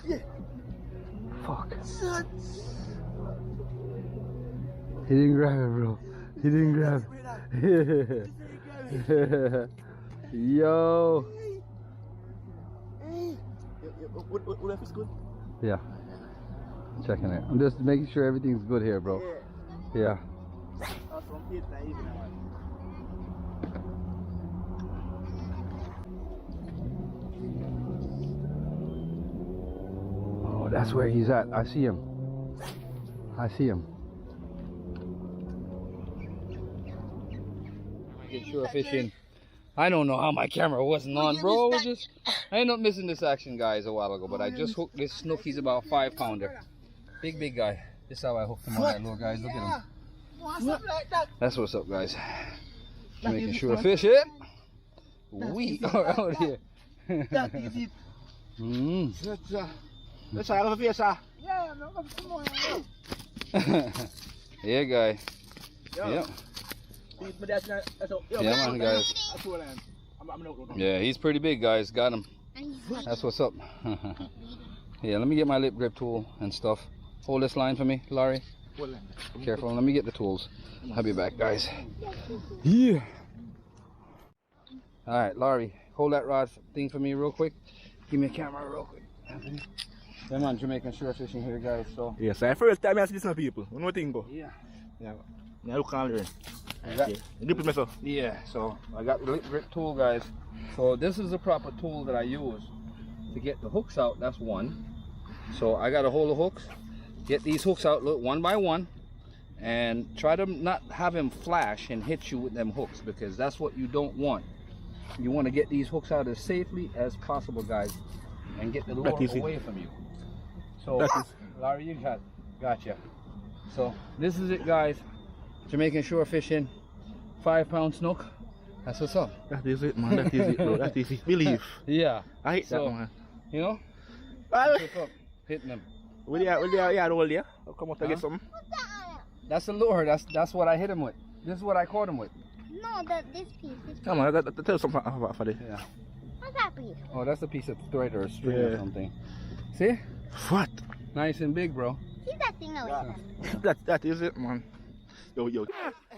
Yeah. Fuck. He didn't grab it, bro. He didn't grab it. Yo. Would that is good? Yeah. Checking it. I'm just making sure everything's good here, bro. Yeah. Oh, that's where he's at. I see him. I see him. Get sure fishing. I don't know how my camera wasn't on, bro. I ended up missing this action, guys, a while ago, but I just hooked this snook. He's about a 5-pounder. Big guy. This is how I hooked him on that lure, guys. Look at him. That's what's up, guys. Making sure fish it. We are out here. That is it. Let's have a fish, sir. Yeah, I'm not Yeah, guy. Yep. Yeah, man, guys. Yeah, he's pretty big, guys. Got him. That's what's up. Yeah, let me get my lip grip tool and stuff. Hold this line for me, Laurie. Careful, let me get the tools. I'll be back, guys. Yeah. Alright, Laurie, hold that rod thing for me real quick. Give me a camera real quick. Yeah, man, Jamaican shore fishing here, guys. So yes, I first time I see some people. One more thing, bro. Yeah. Yeah. Now look on there. Yeah, so I got the lip grip tool, guys. So this is the proper tool that I use to get the hooks out. That's one. So I got to hold the hooks, get these hooks out, look, one by one, and try to not have him flash and hit you with them hooks, because that's what you don't want. You want to get these hooks out as safely as possible, guys, and get the lure away from you. So Larry, you gotcha. So this is it, guys. Jamaican shore fishing, 5-pound snook. That's what's up. That is it, man. That is it, bro. That is it. Believe. Yeah. I hate that, man. You know? What's up? Hitting them. Will you hold there? I'll come out to get something. That's the lure. That's what I hit him with. This is what I caught him with. No, this piece. Come on, tell something for this. Yeah. What's that piece? Oh, that's a piece of thread or a string or something. See? What? Nice and big, bro. See that thing over there? That is it, man. Yo.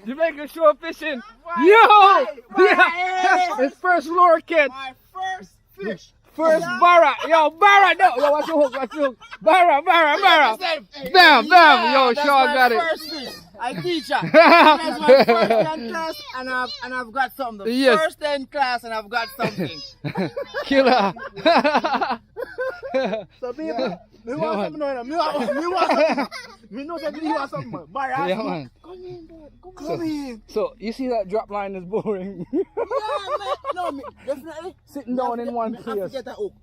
Jamaican shore fishing. Yo! Yeah. His first lure kit. My first fish. First barra. Yo, barra. No. Yo, watch your hook. Barra. Bam. Yo, Sean got it. First fish. I teach her. That's my first day in class and I've got something. Yes. First day in class and I've got something. Killer. So people, me want something now. Me want something. Me know that you want something. Barra. Yeah, man. Come in. So you see that drop line is boring. Yeah, man. No, definitely. Sitting down in one place. I have to get that hook.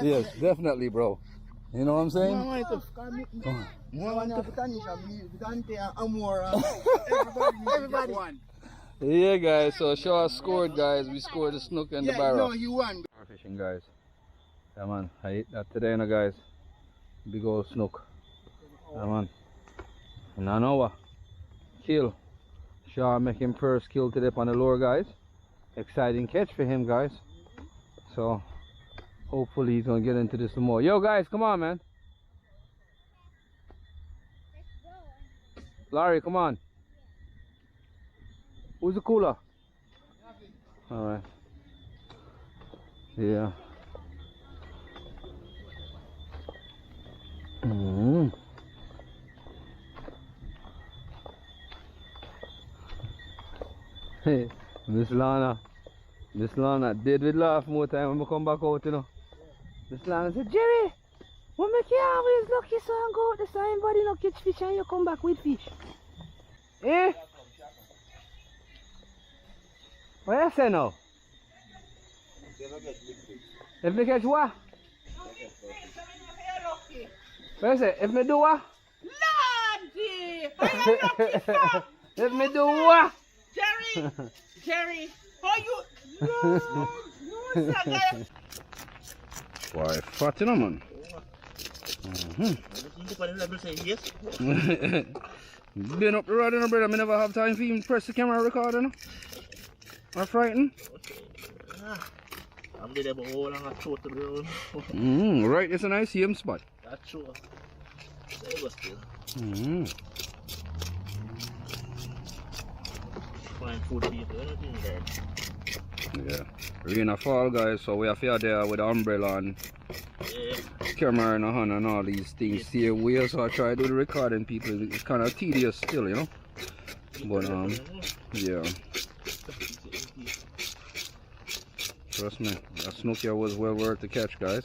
Yes, definitely, bro. You know what I'm saying? Everybody. Yeah, guys. So Shaw scored, guys. We scored the snook and the barra. No, you won. Fishing, guys. Yeah, man. I ate that today, now, guys. Big old snook. Yeah, man. In an hour. Kill. Shaw making first kill today on the lure, guys. Exciting catch for him, guys. So hopefully he's gonna get into this some more. Yo, guys, come on, man. Larry, come on. Who's the cooler? All right. Yeah. Hey, Miss Lana, David laugh more time when we come back out, you know. Miss Lana said, Jerry, when we can always lucky so and go out the same body no catch fish and you come back with fish. Eh? What you say now? If me catch what? What you say? If me do what? Lordy! I am lucky, sir. If me do what? Jerry, how you? No, sir. Why, fat you know, man. Been up the road, you know, brother. I never have time for even press the camera recorder, no? Or frightened. I'm there about all on a throat to the ground. Right, it's a nice CM spot. That's true. There you go still. Find food people, anything there. Yeah. Rain a fall, guys, so we have to there with the umbrella and Yeah. camera in the hand and all these things. See a way, so I try to do the recording, people. It's kind of tedious still, you know. But yeah. Trust me, that snook here was well worth the catch, guys.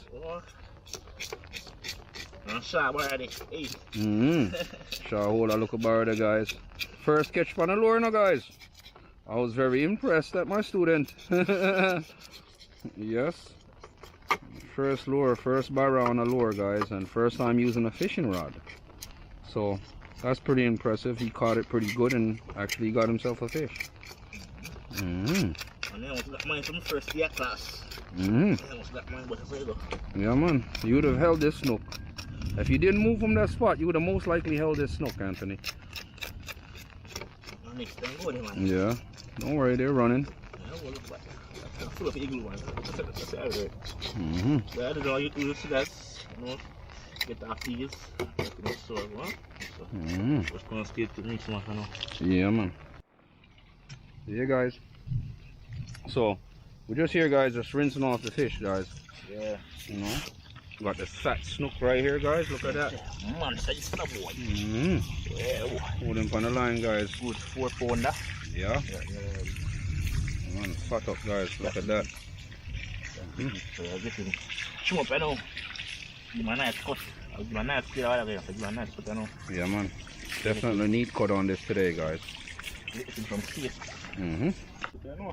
I'm sharp already. Hey. Sure, hold a look about there, guys. First catch from the lure now, guys. I was very impressed at my student. Yes. First lure, first barra on a lure, guys, and first time using a fishing rod. So that's pretty impressive. He caught it pretty good and actually got himself a fish. And then I got mine from the first year class. I got mine, but Yeah, man. You would have held this snook. If you didn't move from that spot, you would have most likely held this snook, Anthony. Next time, go there, man. Yeah. Don't worry, they're running. I'm full of igloo, man. So I don't know how you do that. You know, get off these. So, just gonna stay to the next one, you know. Yeah, man. Yeah, guys. So, we're just here, guys, just rinsing off the fish, guys. Yeah. You know, got the fat snook right here, guys. Look at that. Man, size the boy. Yeah, hold him on the line, guys. good 4 pounder. Yeah. Man, fat up, guys. Look at that. So I get him. Show up, I know. Give him a nice cut. I'll give him a nice cut out of here. Give him a nice cut, I know. Yeah, man. Definitely neat cut on this today, guys. Get him from here.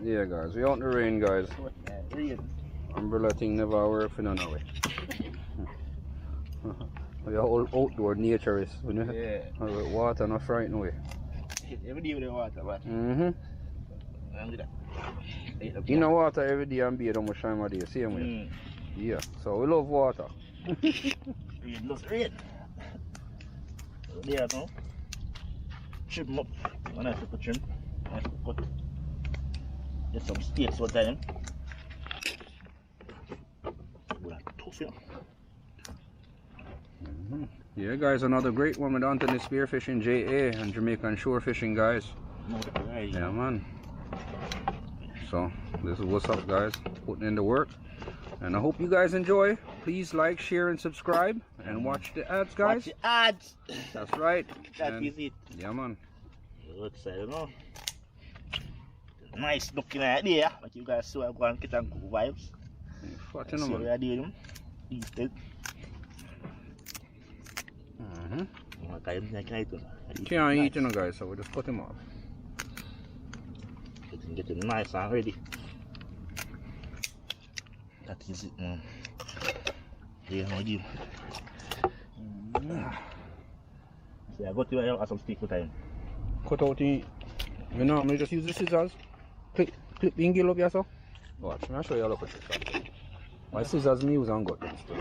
Yeah, guys. We out in the rain, guys. Umbrella thing never work for none of it. We are all outdoor naturists. Yeah. With water not frightened away. Every day with the water, but in the water every day and bathe almost time of day, same way. Yeah, so we love water. It looks red. There now. Trim him up. When I have to trim, I have to cut. Get some steaks one time. Tough, yeah. Yeah, guys, another great one with Anthony Spearfishing, JA, and Jamaican Shore Fishing, guys. Yeah, man. So, this is what's up, guys. Putting in the work. And I hope you guys enjoy. Please like, share, and subscribe. And watch the ads, guys. Watch the ads. That's right. That is it. Yeah, man. Looks like, you know. Nice looking idea. But you guys saw I'm going to get some cool vibes. What See you know, what man? I did. Easted. Can't eat, you know, guys, so we just cut him off. Get it nice and ready. That is it, man. There how you. See, I got to have some stick for time. Cut out the. You know, I just use the scissors. Clip the ingle up here, so. Watch, I'll show you a look at this. My scissors me use and got them still.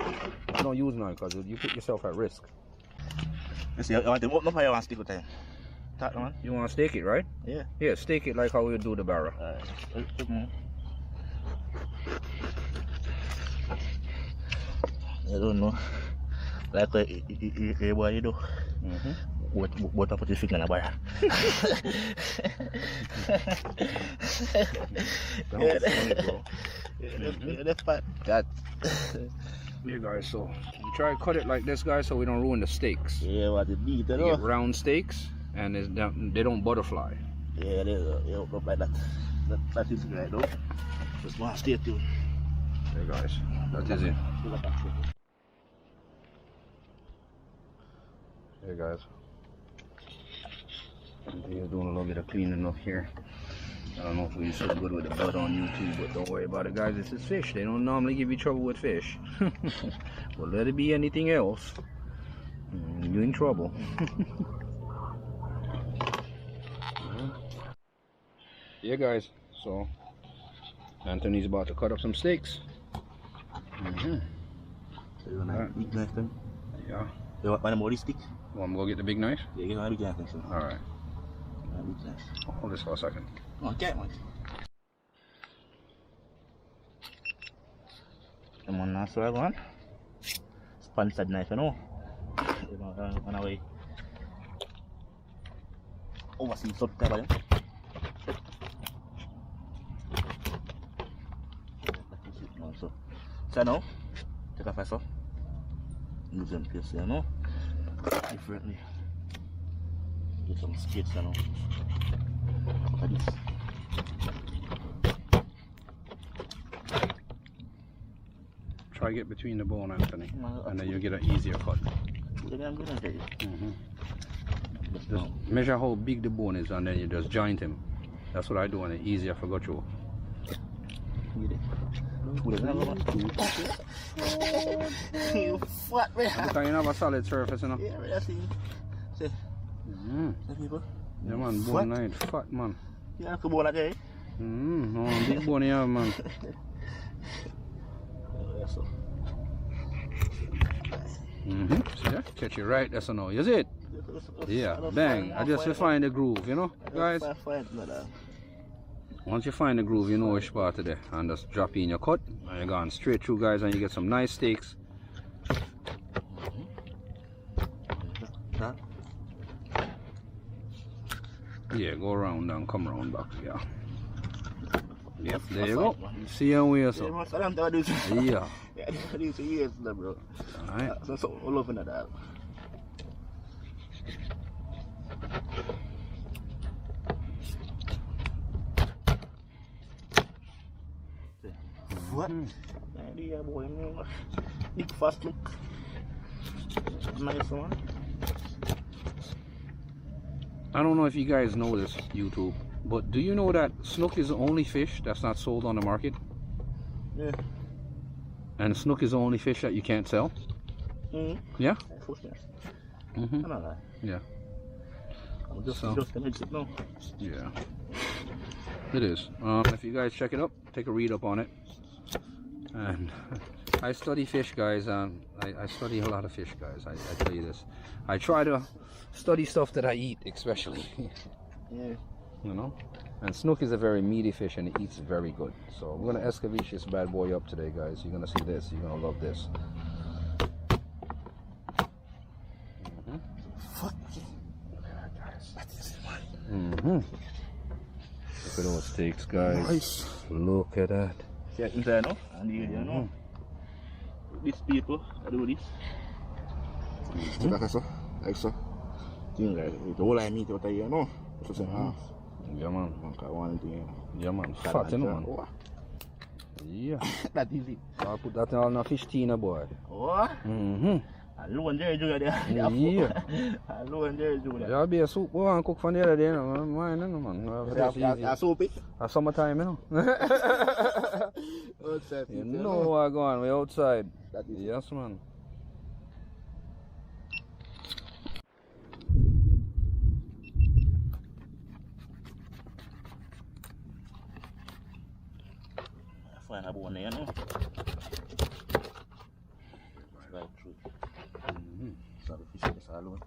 I don't use now because you put yourself at risk. You see, I want to open up, I want to stick with time. That one? You want to stake it, right? Yeah. Yeah, stake it like how we do the barra. I don't know. Like what you do. What I put your finger in a barra. That. Yeah, guys, so we try to cut it like this, guys, so we don't ruin the steaks. Yeah, what it need, you You know? get round steaks and they don't butterfly. Yeah, they look like that. That is right, though. Just want to stay tuned. Yeah, guys, that is it. Hey, guys. He's doing a little bit of cleaning up here. I don't know if we're so good with the blood on YouTube, but don't worry about it, guys. This is fish. They don't normally give you trouble with fish. But let it be anything else, you're in trouble. Yeah, guys. So Anthony's about to cut up some steaks. So you want a big knife then? Yeah. You want one more stick? Want me to go get the big knife? Yeah, get a big knife then, so. Alright. Big knife. Hold this for a second. Okay, man. I'm on that swag one. Sponsored knife, you know. On our way. Overseas subscriber. So now, take a face off. Use them place, you know. Differently. Get some skates, you know. Look at this. Try get between the bone, Anthony, and then you get an easier cut. Just measure how big the bone is and then you just joint him. That's what I do, and it's easier for go through. You fat man. Because you have a solid surface, you know. Yeah, I see. See. See people. Yeah man, bone night, fat man. Yeah, come on, okay. No, big bone you have, man. So. See that? Catch it right, that's a no. You see it? Yeah, bang. I just find the groove, you know, guys. Once you find the groove, you know which part of there, and just drop in your cut, and you're going straight through, guys, and you get some nice steaks. Yeah, go around and come around back, yeah. Yep, there you go. See you on so. Yeah. Yeah, I do for years, bro. Alright. So all over that. What? Yeah, boy, big fast look. Nice one. I don't know if you guys know this, YouTube, but do you know that snook is the only fish that's not sold on the market? Yeah. And snook is the only fish that you can't sell? Yeah? Yeah. Yeah. It is. If you guys check it up, take a read up on it. And I study fish, guys, and I study a lot of fish, guys. I tell you this. I try to study stuff that I eat, especially. Yeah. You know? And snook is a very meaty fish and it eats very good. So we're gonna escabeche this bad boy up today, guys. You're gonna see this. You're gonna love this. Fuck. Look at that, guys. Look at those steaks, guys. Nice. Look at that. Yeah, inside, no? And you know. These people do this. Like so. Like so. Thing like it all I meet out here, no? Yeah, man. Yeah, man. Fat, you know, man. Yeah. That is it. I'll put that on a fish tina, boy. Oh? Alone there, you there. Yeah. Alone there, you there. There'll be a soup boy and cook for the other day, man. Man. A soup it? A summertime, you know. Outside. You know where I'm going. We're outside. Yes, man. Find a bone there, no? Right through. So the fish is alone.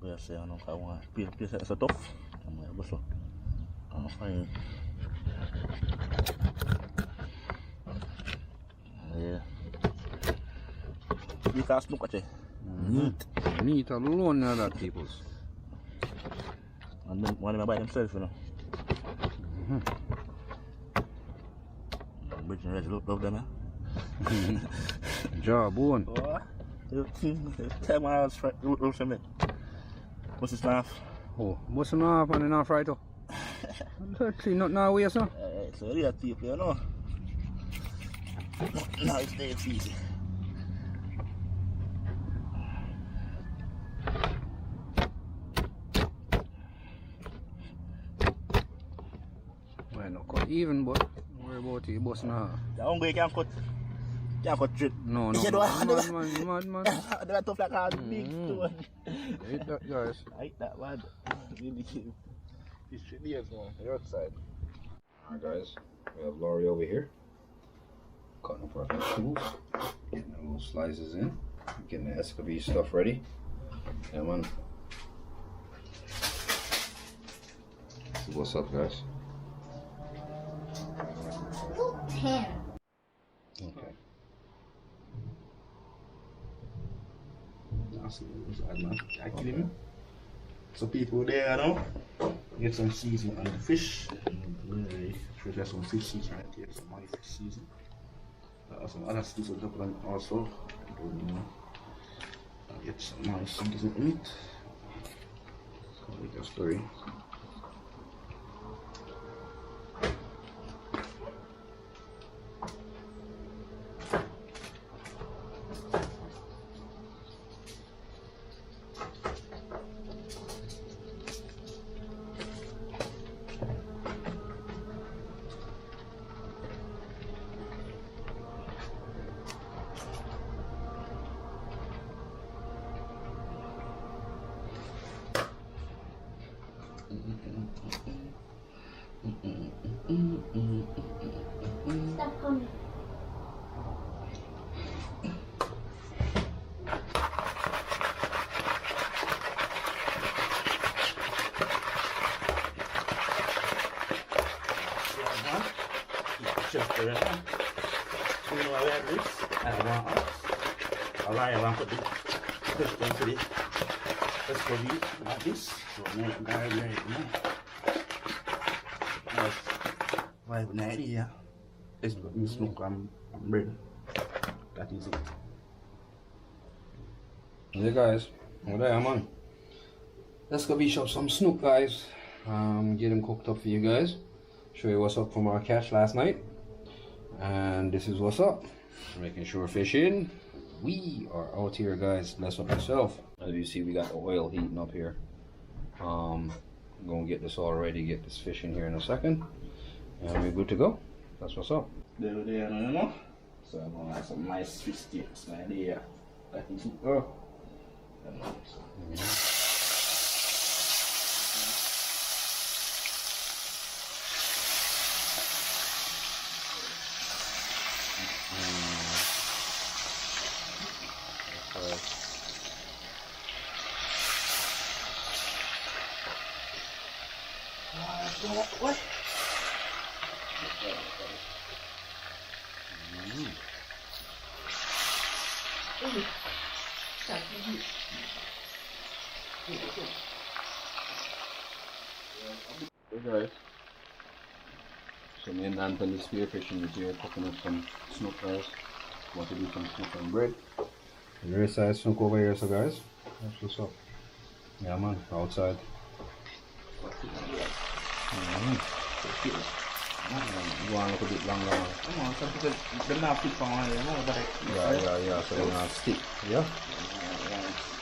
But I say, I don't want to piece it's tough. I'm going to go so. I'm fine. Yeah. You can't snook at it. Neat. Neat alone, that people's. And then one of them by themselves, you know. Bridging Red love them, eh? Jaw bone. Tell me I was roasting it. What's his knife? Oh, what's the knife and the knife right up? See, not now, way, sir. It's a real tape, you know. No, it's dead easy. Well, no cut even, but worry about it, boss now. The hungry can't cut straight. No, no, You man. They're tough like a big stone. Hit that, guys. I hate that one. Really cute. This should be as well. You're outside. Alright, guys. We have Laurie over here. Cutting up our vegetables. Getting the little slices in. Getting the escabeche stuff ready. Yeah, man. So what's up, guys? Who 10? Okay. That's it, man. I kill him. So people there now get some season on the fish. And should get some fish season right here, some money fish season. Some other season up on also. You know, get some nice season in it. So we just story. Stop coming. Just the rest. So you know I have this. I want us. I want to put the fish into the let's go eat like this. So now right now. Nice. Why would I idea? It's snook and bread. That is it. Yeah, guys. Well, there, man. Let's go beach up some snook, guys. Get them cooked up for you guys. Show you what's up from our catch last night. And this is what's up. Making sure fishing. We are out here, guys. Bless up yourself. As you see, we got the oil heating up here. I'm gonna get this all ready, get this fish in here in a second. And we're good to go. That's what's up. There, you know. So I'm gonna have some nice fish sticks right there. That is it. Oh. What? Hey guys, so me and Anthony Spearfishing is here cooking up some snook, guys. Want to do some snook and bread. Very size snook over here, so guys, that's what's up. Yeah man, outside. You want a little bit longer? Come on, because they're not fit for one, you know, but Yeah, so they're not stick. Yeah?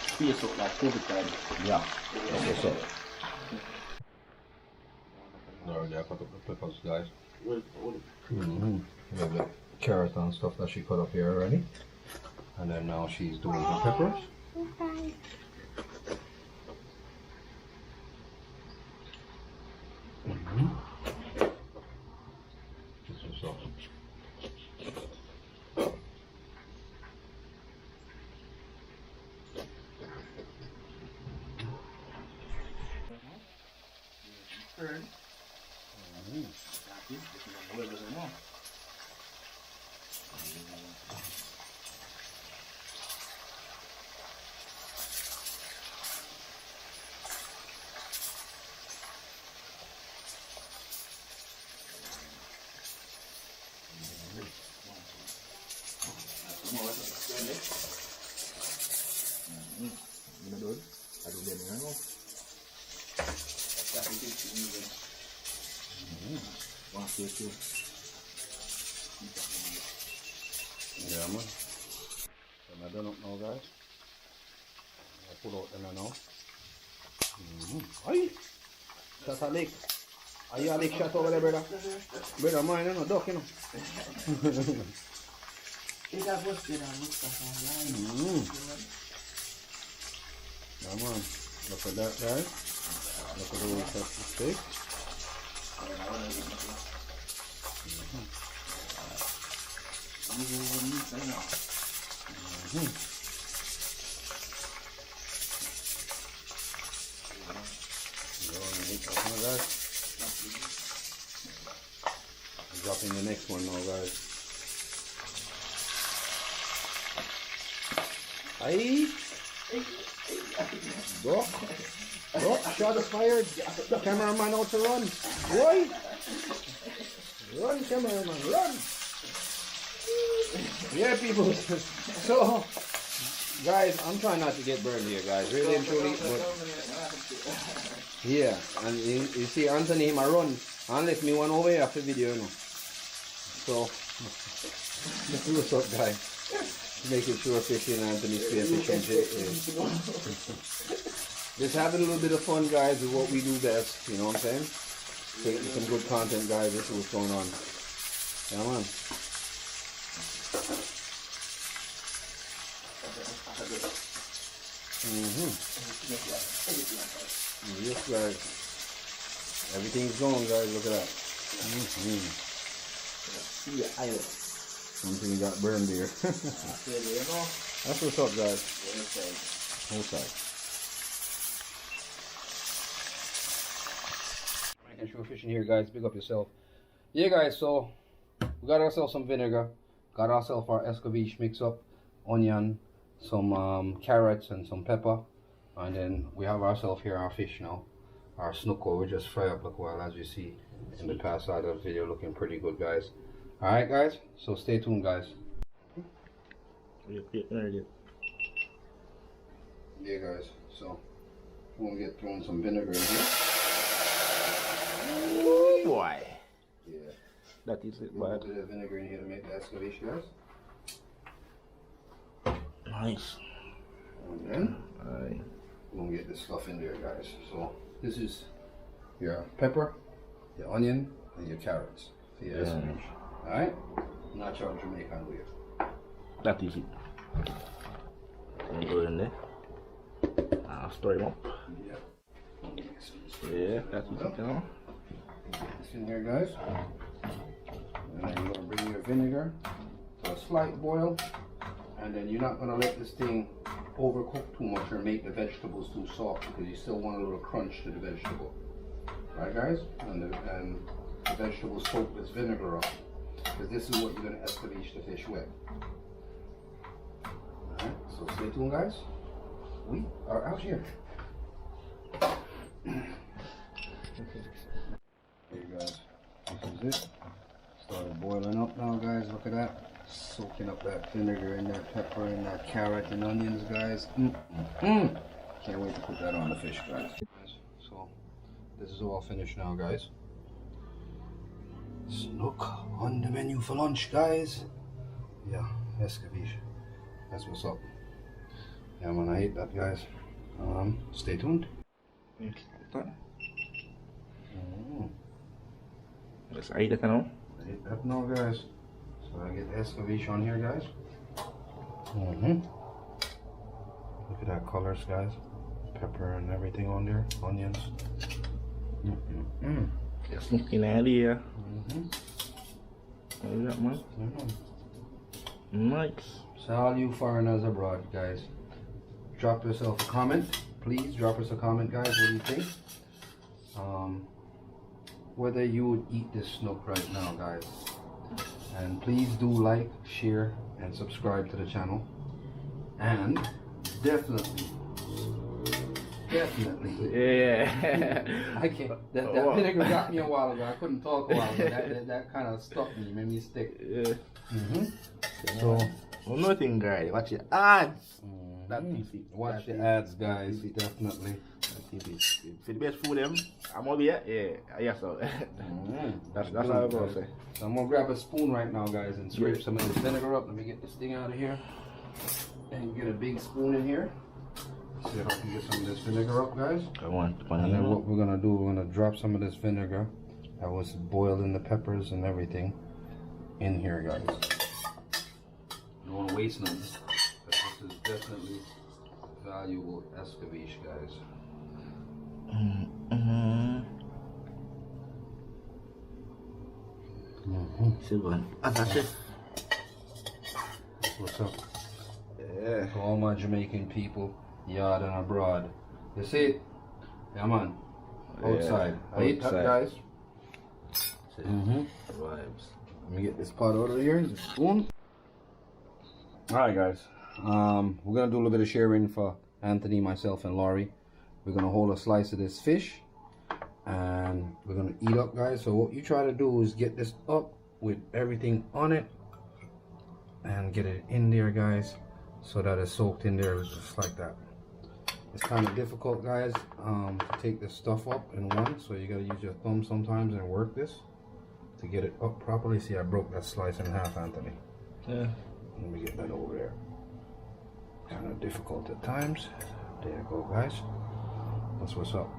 Space up like every time. Yeah, that's what's up. Already I cut up the peppers, guys. We have the carrot and stuff that she cut up here already. And then now she's doing the peppers. This is awesome. Yeah, man. So I done up now, guys. I pull out them now. Aye! That's a lick. Are you a lick shot over there, brother? Brother, mine, you know, duck, you know. Yeah, man. Look at that, guys. Look at the way that's the steak. Dropping the next one now, guys. Aye. Go. Go. Shot is fired. Cameraman out to run. Boy. Run, cameraman, run. Yeah, people. So, guys, I'm trying not to get burned here, guys. Really and truly. But yeah, and you see Anthony, my run, and left me one over here after video, you know. So, this is what's up, guys. Making sure fishing, Anthony Spearfishing. Just having a little bit of fun, guys, is what we do best, you know what I'm saying? Taking some good content, guys. This is what's going on. Yeah, man. Yes, guys. Everything's going, guys. Look at that. Something got burned here. That's what's up, guys. Whole side. Making sure fishing here, guys. Big up yourself. Yeah, guys. So we got ourselves some vinegar. Got ourselves our escabeche mix up, onion, some carrots, and some pepper. And then we have ourselves here our fish now. Our snook, we just fry up like well, as you see in the past side of the video, looking pretty good, guys. Alright, guys, so stay tuned, guys. Yeah, guys, so we'll get throwing some vinegar in here. Oh boy. Yeah. That is it, A little bit of vinegar in here to make the escalation, guys. Nice. And then we'll get this stuff in there, guys. So this is your pepper, your onion, and your carrots for your escalation. Alright? Not your Jamaican way. That is it. Go in there. I'll stir him up. Yeah. Yeah, that is it now. This in here, guys. And then you're going to bring your vinegar to a slight boil. And then you're not going to let this thing overcook too much or make the vegetables too soft, because you still want a little crunch to the vegetable. Right, guys? And the vegetables soak this vinegar up, because this is what you're going to escalate the fish with. Alright, so stay tuned, guys. We are out here. Here, guys. This is it. Started boiling up now, guys. Look at that. Soaking up that vinegar and that pepper and that carrot and onions, guys. Can't wait to put that on the fish, guys. So, this is all finished now, guys. Snook on the menu for lunch, guys. Yeah, escabeche. That's what's up. Yeah, man, I hate that, guys. Stay tuned. Let's eat it now. I hate that now, guys. So I get escabeche on here, guys. Look at that colors, guys. Pepper and everything on there. Onions. Just looking at it here. What is that, man? Nice. So all you foreigners abroad, guys, drop yourself a comment. Please drop us a comment, guys. What do you think? Whether you would eat this snook right now, guys. And please do like, share, and subscribe to the channel. And definitely. Yeah. I can't. That vinegar got me a while ago. I couldn't talk a while ago. That kind of stopped me, made me stick. Yeah. So, one more thing, guys. Watch your ads. That's easy. Watch the ads, guys. Definitely. For the best food, them. I'm over here. Yeah, so. That's how it goes. So I'm gonna grab a spoon right now, guys, and scrape some of this vinegar up. Let me get this thing out of here. And get a big spoon in here. See if I can get some of this vinegar up, guys. And then what we're gonna do, we're gonna drop some of this vinegar that was boiled in the peppers and everything in here, guys. Don't wanna waste none. But this is definitely valuable escabeche, guys. What's up? Yeah. To all my Jamaican people, yard and abroad. You see it? Yeah, man. Outside. I eat that, guys. Vibes. Let me get this pot out of here. The spoon. Alright, guys. we're gonna do a little bit of sharing for Anthony, myself, and Laurie. We're gonna hold a slice of this fish, and we're gonna eat up, guys. So what you try to do is get this up with everything on it, and get it in there, guys, so that it's soaked in there just like that. It's kind of difficult, guys, to take this stuff up in one, so you gotta use your thumb sometimes and work this to get it up properly. See, I broke that slice in half, Anthony. Yeah. Let me get that over there. Kind of difficult at times. There you go, guys. That's what's up.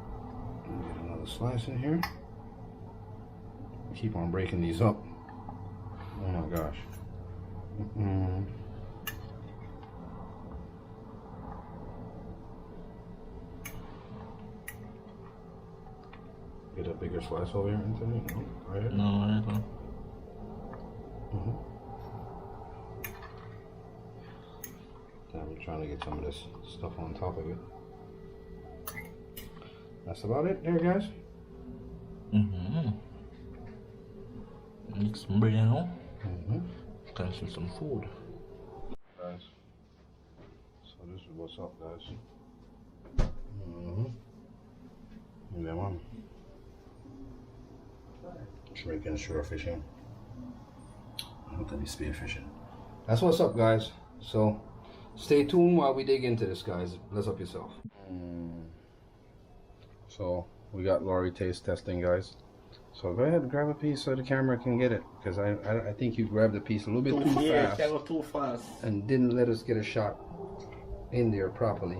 Let me get another slice in here. Keep on breaking these up. Oh my gosh. Get a bigger slice over here, Anthony? No, right here? No, I don't. I'm trying to get some of this stuff on top of it. That's about it there, guys. Mix bueno. Can see some food. Guys, so this is what's up, guys. Yeah, man. Jamaican Spearfishing. Anthony Spearfishing. That's what's up, guys. So stay tuned while we dig into this, guys. Bless up yourself. So we got Laurie taste testing, guys. So go ahead and grab a piece so the camera can get it, because I think you grabbed the piece a little bit too fast. Yeah, too fast. And didn't let us get a shot in there properly.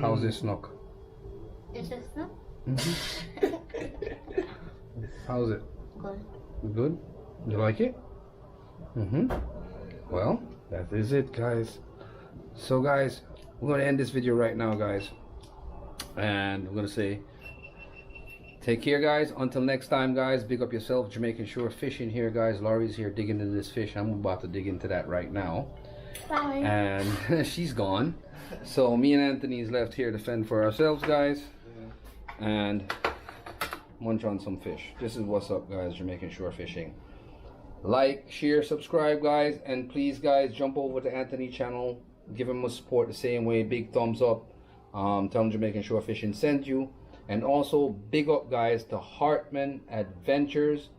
How's this, Snook? Is it Snook? How's it? Good. Good? You like it? Well, that is it, guys. So, guys, we're going to end this video right now, guys. And we're going to say, take care, guys. Until next time, guys, big up yourself. Jamaican Shore Fishing here, guys. Laurie's here digging into this fish. I'm about to dig into that right now. Bye. And she's gone. So me and Anthony's left here to fend for ourselves, guys. And munch on some fish. This is what's up, guys. Jamaican Shore Fishing. Like, share, subscribe, guys. And please, guys, jump over to Anthony's channel. Give him a support the same way. Big thumbs up. Tell him Jamaican Shore Fishing sent you. And also, big up, guys, to Hartman Adventures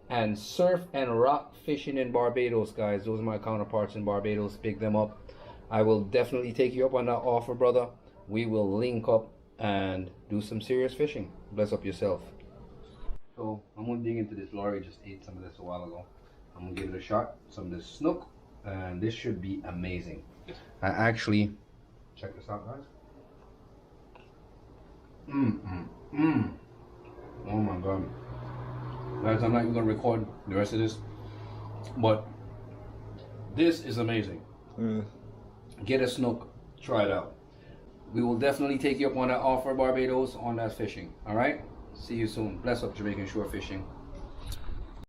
and Surf and Rock Fishing in Barbados, guys. Those are my counterparts in Barbados. Big them up. I will definitely take you up on that offer, brother. We will link up and do some serious fishing. Bless up yourself. So, I'm going to dig into this. Laurie just ate some of this a while ago. I'm going to give it a shot. Some of this snook. And this should be amazing. I actually... Check this out, guys. Oh my god. Guys, I'm not even gonna record the rest of this, but this is amazing. Get a snook, try it out. We will definitely take you up on that offer, Barbados, on that fishing. Alright? See you soon. Bless up, Jamaican Shore Fishing.